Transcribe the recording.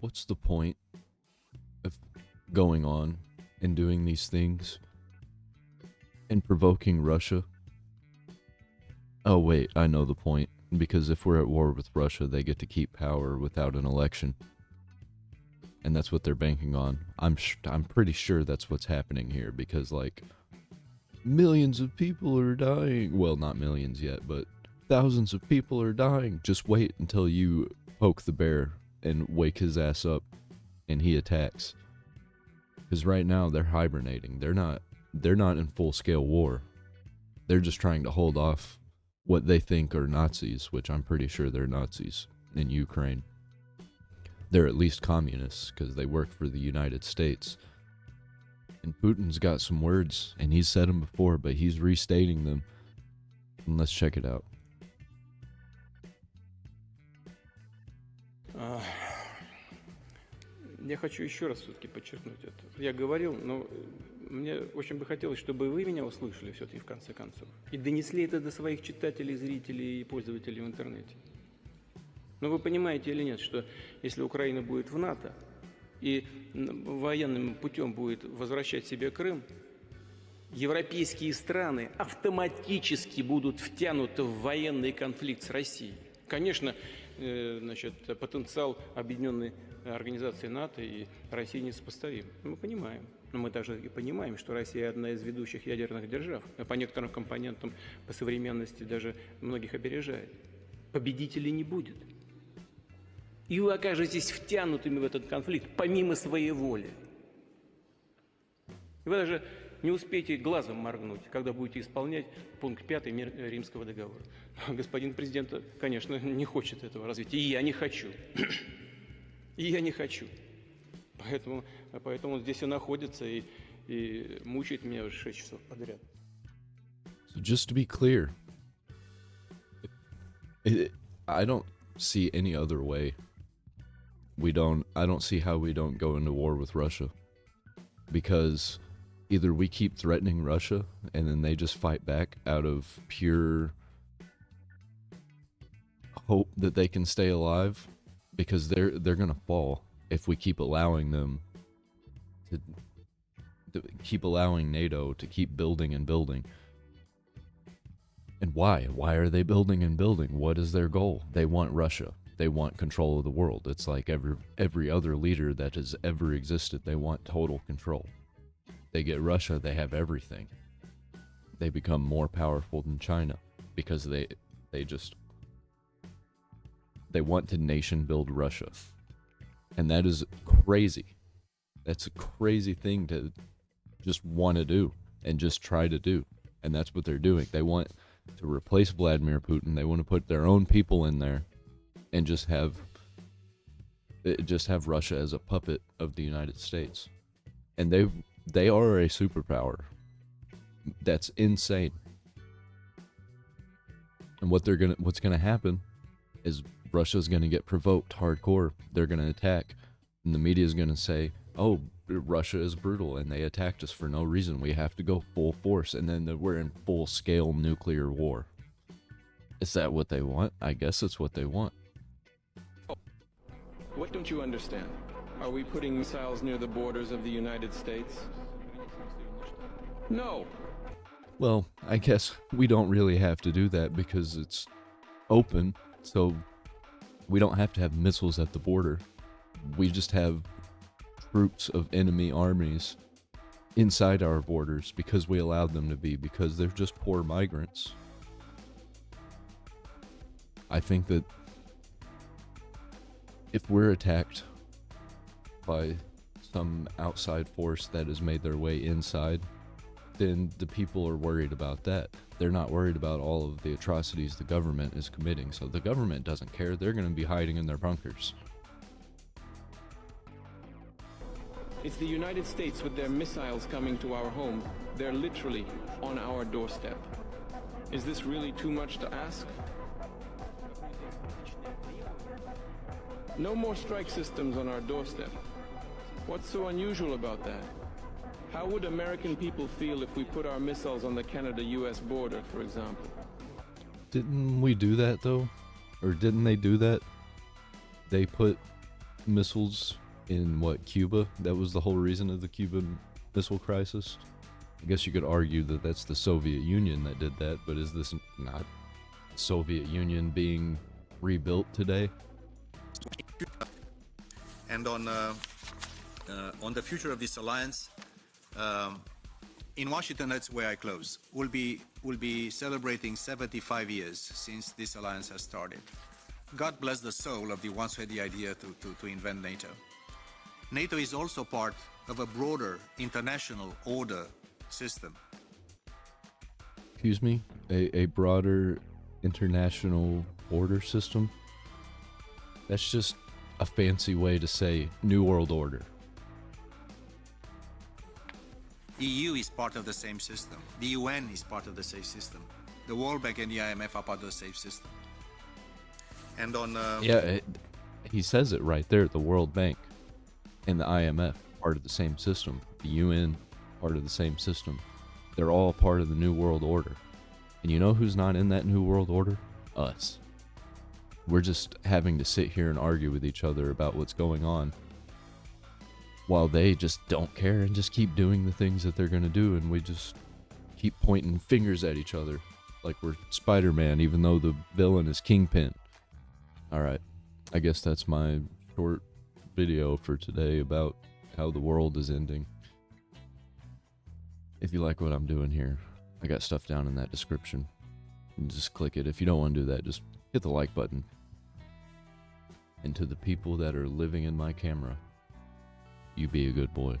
what's the point of going on and doing these things and provoking Russia? Oh, wait, I know the point. Because if we're at war with Russia, they get to keep power without an election. And that's what they're banking on. I'm pretty sure that's what's happening here because, like, millions of people are dying. Well, not millions yet, but thousands of people are dying. Just wait until you poke the bear and wake his ass up and he attacks. Because right now they're hibernating. They're not in full-scale war. They're just trying to hold off what they think are Nazis, which I'm pretty sure they're Nazis in Ukraine. They're at least communists because they work for the United States. And Putin's got some words, and he's said them before, but he's restating them. And let's check it out. Я хочу еще раз все-таки подчеркнуть это. Я говорил, но мне очень бы хотелось, чтобы вы меня услышали все-таки в конце концов. И донесли это до своих читателей, зрителей и пользователей в интернете. Но вы понимаете или нет, что если Украина будет в НАТО и военным путем будет возвращать себе Крым, европейские страны автоматически будут втянуты в военный конфликт с Россией. Конечно, потенциал объединенной организации НАТО и России несопоставим. Мы понимаем. Но мы также и понимаем, что Россия одна из ведущих ядерных держав. По некоторым компонентам, по современности даже многих опережает. Победителей не будет. И вы окажетесь втянутыми в этот конфликт помимо своей воли. И вы даже не успеете глазом моргнуть, когда будете исполнять пункт 5 Римского договора. Господин президент, конечно, не хочет этого развития. И я не хочу. И я не хочу. Поэтому он здесь и находится, и мучает меня уже 6 часов подряд. So just to be clear, I don't see any other way. I don't see how we don't go into war with Russia. Because either we keep threatening Russia and then they just fight back out of pure hope that they can stay alive, because they're gonna fall if we keep allowing them to keep allowing NATO to keep building and building. And why? Why are they building and building? What is their goal? They want Russia. They want control of the world. It's like every other leader that has ever existed. They want total control. They get Russia, they have everything. They become more powerful than China because they want to nation build Russia. And that is crazy. That's a crazy thing to just want to do and just try to do. And that's what they're doing. They want to replace Vladimir Putin. They want to put their own people in there and just have Russia as a puppet of the United States. And they are a superpower. That's insane. And what's gonna happen is Russia's gonna get provoked hardcore. They're gonna attack, and the media is gonna say, "Oh, Russia is brutal, and they attacked us for no reason. We have to go full force," and then we're in full-scale nuclear war. Is that what they want? I guess it's what they want. What don't you understand? Are we putting missiles near the borders of the United States? No. Well, I guess we don't really have to do that because it's open, so we don't have to have missiles at the border. We just have troops of enemy armies inside our borders because we allowed them to be, because they're just poor migrants. I think that if we're attacked by some outside force that has made their way inside, then the people are worried about that. They're not worried about all of the atrocities the government is committing. So the government doesn't care. They're going to be hiding in their bunkers. It's the United States with their missiles coming to our home. They're literally on our doorstep. Is this really too much to ask? No more strike systems on our doorstep. What's so unusual about that? How would American people feel if we put our missiles on the Canada-US border, for example? Didn't we do that, though? Or didn't they do that? They put missiles in what, Cuba? That was the whole reason of the Cuban Missile Crisis. I guess you could argue that that's the Soviet Union that did that, but is this not Soviet Union being rebuilt today? And on the future of this alliance, in Washington, that's where I close. We'll be celebrating 75 years since this alliance has started. God bless the soul of the ones who had the idea to invent NATO. NATO is also part of a broader international order system. Excuse me? A broader international order system? That's just a fancy way to say New World Order. EU is part of the same system. The UN is part of the same system. The World Bank and the IMF are part of the same system. And on... he says it right there, the World Bank and the IMF, part of the same system. The UN, part of the same system. They're all part of the New World Order. And you know who's not in that New World Order? Us. We're just having to sit here and argue with each other about what's going on, while they just don't care and just keep doing the things that they're going to do, and we just keep pointing fingers at each other like we're Spider-Man, even though the villain is Kingpin. Alright, I guess that's my short video for today about how the world is ending. If you like what I'm doing here, I got stuff down in that description. Just click it. If you don't want to do that, just hit the like button. And to the people that are living in my camera, you be a good boy.